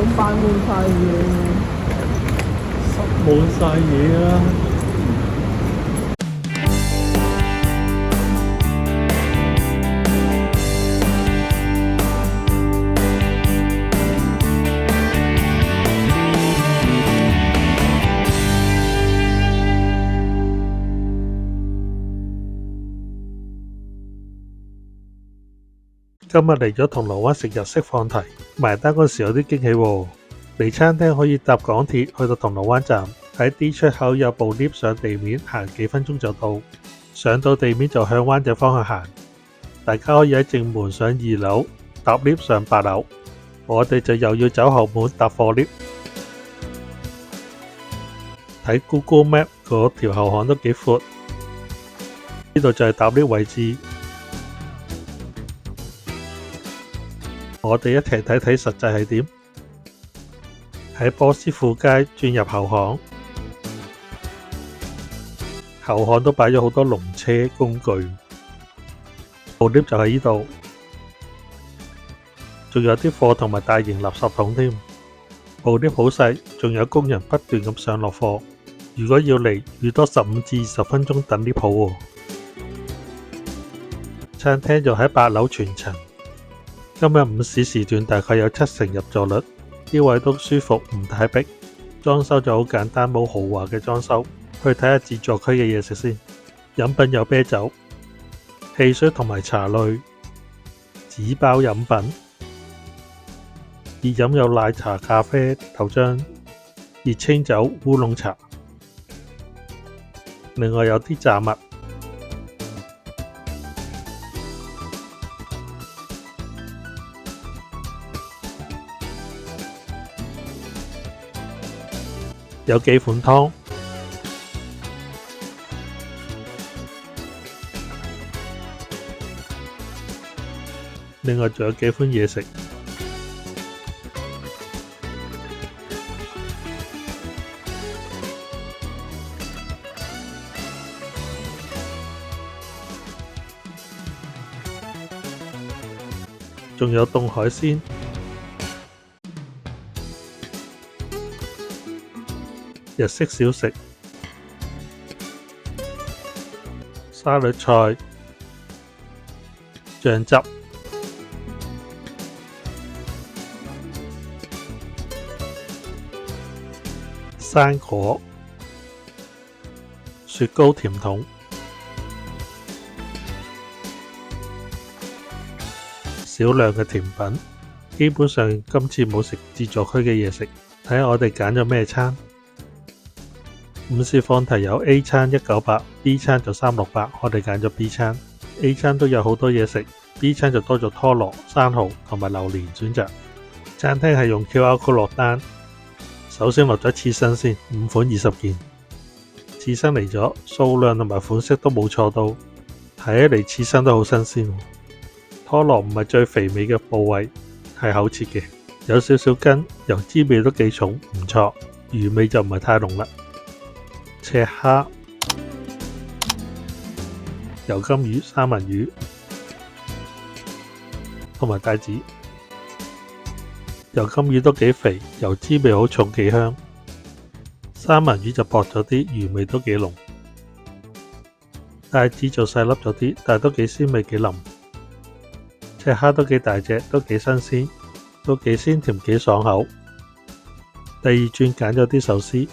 滿擺滿晒嘢塞滿晒嘢啦。今日嚟咗銅鑼灣食日式放題，埋單嗰時有啲驚喜喎。嚟餐廳可以搭港鐵去到銅鑼灣站，喺 D 出口有部 lift 上地面，行幾分鐘就到。上到地面就向灣仔方向行，大家可以喺正門上2樓，搭 lift 上8樓。我哋就又要走後門搭貨 lift。睇 Google Map 嗰條後巷都幾闊，呢度就係搭 lift 位置。我哋一齊睇睇實際係點。喺波斯富街轉入後巷，後巷都擺咗好多籠車工具，部 lift 就喺呢度，仲有啲貨同埋大型垃圾桶添。部 lift 好細，仲有工人不斷咁上落貨。如果要嚟，預多15至20分鐘等 lift 喎。餐廳就喺8樓全層。今日午市時段大概有70%入座率，啲位都舒服，唔太逼。裝修就好簡單，冇豪華嘅裝修。去睇下自助區嘅嘢食先。飲品有啤酒、汽水同埋茶類，紙包飲品。熱飲有奶茶、咖啡、豆漿，熱清酒、烏龍茶。另外有啲炸物。有幾款湯，另外仲有幾款嘢食，仲有凍海鮮。日式小食，沙律菜、醬汁、生果、雪糕甜筒、少量嘅甜品。基本上今次冇食自助區嘅嘢食，睇下我哋揀咗咩餐。午市放題有 A 餐198，B 餐就368，我哋揀咗 B 餐。A 餐都有好多嘢食， B 餐就多咗拖羅、生蠔同埋榴蓮選擇。餐廳係用 QR code 落單，首先落咗刺身先，5款20件。刺身嚟咗，數量同埋款式都冇錯到，睇起嚟刺身都好新鮮。拖羅唔係最肥美嘅部位，係厚切嘅，有少少筋，油脂味都幾重，唔錯。魚味就唔係太濃啦。赤蝦、油甘魚、三文魚同埋帶子。油甘魚都幾肥，油脂味好重，幾香。三文魚就薄咗啲，魚味都幾濃。帶子就細粒咗啲，但係都幾鮮味，幾腍。赤蝦都幾大隻，都幾新鮮，都幾鮮甜，幾爽口。第二轉揀咗啲壽司。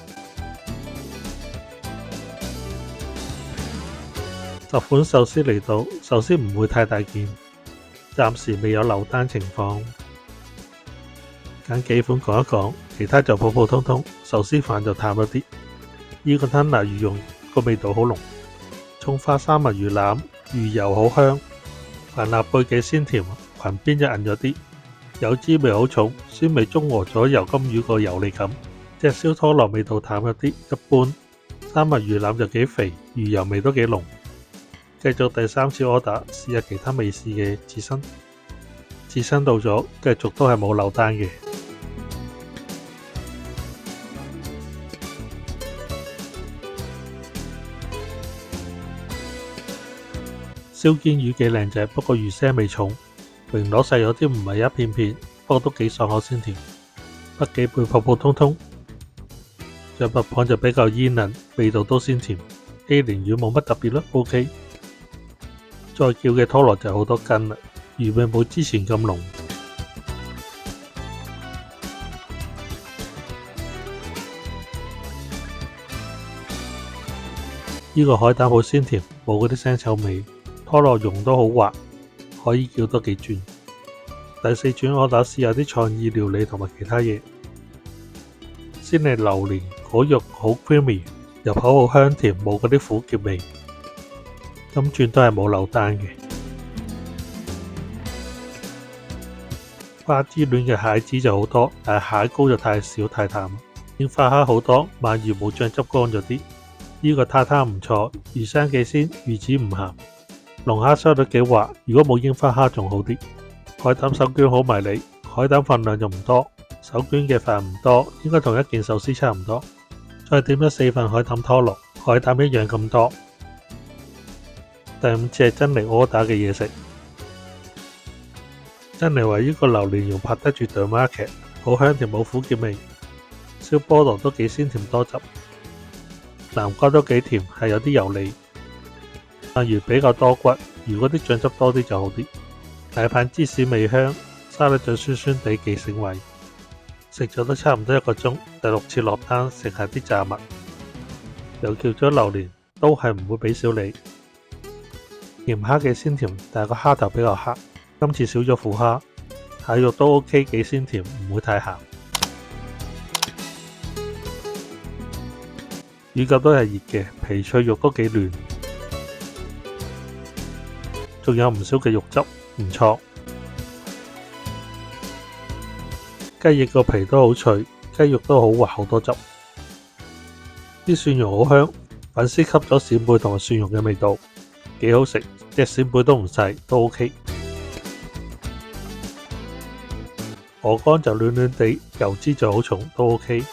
10款壽司嚟到，壽司唔會太大件，暫時未有漏單情況。揀幾款講一講，其他就普普通通。壽司飯就淡咗啲，呢個吞拿魚蓉個味道好濃，蔥花三文魚腩，魚油好香，帆立貝幾鮮甜，裙邊就韌咗啲，油脂味好重，鮮味中和咗油甘魚個油膩感。隻燒拖羅味道淡咗啲，一般。三文魚腩就幾肥，魚油味都幾濃。繼續第3次 order， 試下其他未試嘅刺身。刺身到咗，繼續都係冇漏單嘅。燒煎魚幾靚仔，不過魚腥味重，榮螺細咗啲，唔係一片片，不過都幾爽口鮮甜。北寄貝普普通通，象拔蚌就比較煙韌，味道都鮮甜。A 鰭魚冇乜特別啦 ，OK。再叫嘅拖羅就好多根啦，魚味冇之前咁濃。呢個海膽好鮮甜，冇嗰啲腥臭味。拖羅蓉都好滑，可以叫多幾轉。第4轉我打試下啲創意料理同埋其他嘢。先嚟榴蓮果肉好 creamy， 入口好香甜，冇嗰啲苦澀味。今轉都係冇漏單嘅。花之戀嘅蟹子就好多，但係蟹膏就太少太淡。櫻花蝦好多，鰻魚冇醬汁乾咗啲。呢個塔塔唔錯，魚生幾鮮，魚子唔鹹。龍蝦收得幾滑，如果冇櫻花蝦仲好啲。海膽手卷好迷你，海膽份量就唔多，手卷嘅飯唔多，應該同一件壽司差唔多。再點咗4份海膽拖羅，海膽一樣咁多。第5次係珍妮柯打嘅嘢食。珍妮話呢個榴蓮蓉拍得住對 market， 好香甜冇苦澀味。燒菠蘿都幾鮮甜多汁，南瓜都幾甜，係有啲油膩。鰻魚比較多骨，如果啲醬汁多啲就好啲。大棒芝士味香，沙律醬酸酸地幾醒胃。食咗都差唔多1個鐘，第6次落單食下啲炸物，又叫咗榴蓮，都係唔會俾少你。鹽蝦幾鮮甜，但係個蝦頭比較黑。今次少咗腐蝦，蟹肉都 OK， 幾鮮甜，唔會太鹹。乳鴿都係熱嘅，皮脆肉都幾嫩，仲有唔少嘅肉汁，唔錯。雞翼個皮都好脆，雞肉都好滑，好多汁。啲蒜蓉好香，粉絲吸咗扇貝同埋蒜蓉嘅味道，幾好食。隻扇貝都唔細，都 OK。鵝肝就暖暖地，油脂就好重，都 OK。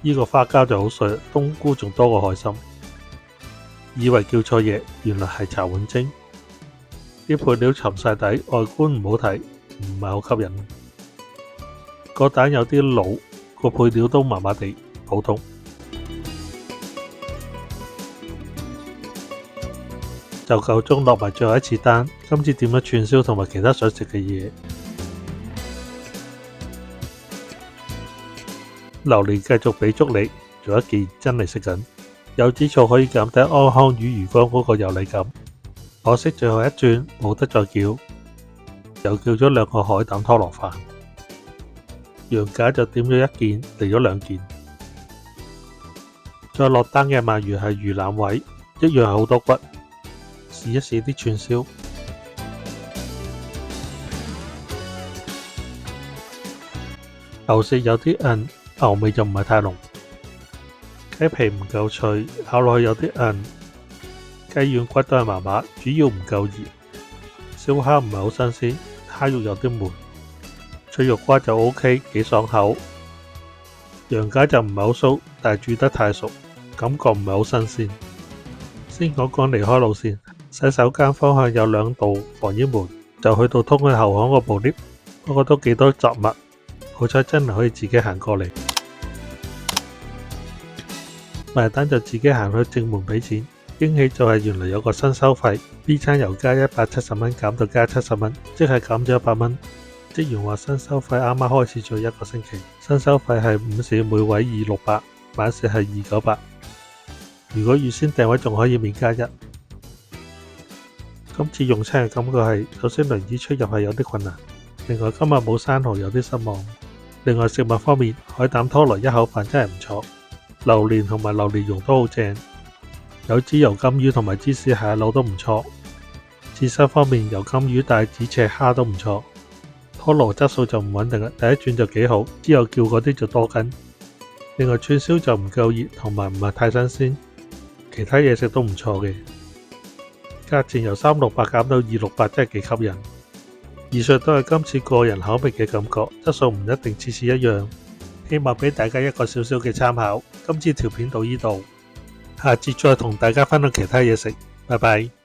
呢個花膠就好碎，冬菇仲多過海參。以為叫錯嘢，原來係茶碗蒸。啲配料沉晒底，外觀唔好睇，唔係好吸引。個蛋有啲老，個配料都麻麻地，普通。就夠鐘落埋最後一次單，今次點咗串燒同埋其他想食嘅嘢。榴蓮繼續俾足你，仲有一件真係食緊。柚子醋可以減低安康魚魚缸嗰個油膩感。可惜最後一轉冇得再叫，又叫咗2個海膽拖羅飯。羊架就點咗1件，嚟咗2件。再落單嘅鰻魚係魚腩位，一樣係好多骨。試一試啲串燒，牛舌有啲韌，牛味就唔係太濃。雞皮唔夠脆，咬落去有啲韌。雞軟骨都係麻麻，主要唔夠熱。燒蝦唔係好新鮮，蝦肉有啲悶。脆肉瓜就 OK， 幾爽口。羊架就唔係好酥，但係煮得太熟，感覺唔係好新鮮。先講講離開路線。洗手間方向有2道防煙門，就去到通去後巷個部 lift， 不過都幾多雜物，好彩真係可以自己行過嚟。埋單就自己行去正門俾錢，驚喜就係原來有個新收費 ，B 餐由加170蚊減到加70蚊，即係減咗100蚊。職員話新收費啱啱開始咗1個星期，新收費係午市每位268，晚市係298。如果預先訂位仲可以免加1。今次用餐嘅感覺係，首先輪椅出入係有啲困難，另外今日冇生蠔有啲失望。另外食物方面，海膽拖羅1口飯真係唔錯，榴蓮同埋榴蓮蓉都好正，有豉油金魚同埋芝士蟹柳都唔錯。刺身方面，油金魚帶子赤蝦都唔錯。拖羅質素就唔穩定啦，第一轉就幾好，之後叫嗰啲就多斤。另外串燒就唔夠熱同埋唔係太新鮮，其他嘢食都唔錯嘅。價錢由368減到268，真係幾吸引。以上都係今次個人口味嘅感覺，質素唔一定次次一樣，希望俾大家一個少少嘅參考。今次條片到呢度，下次再同大家分享其他嘢食，拜拜。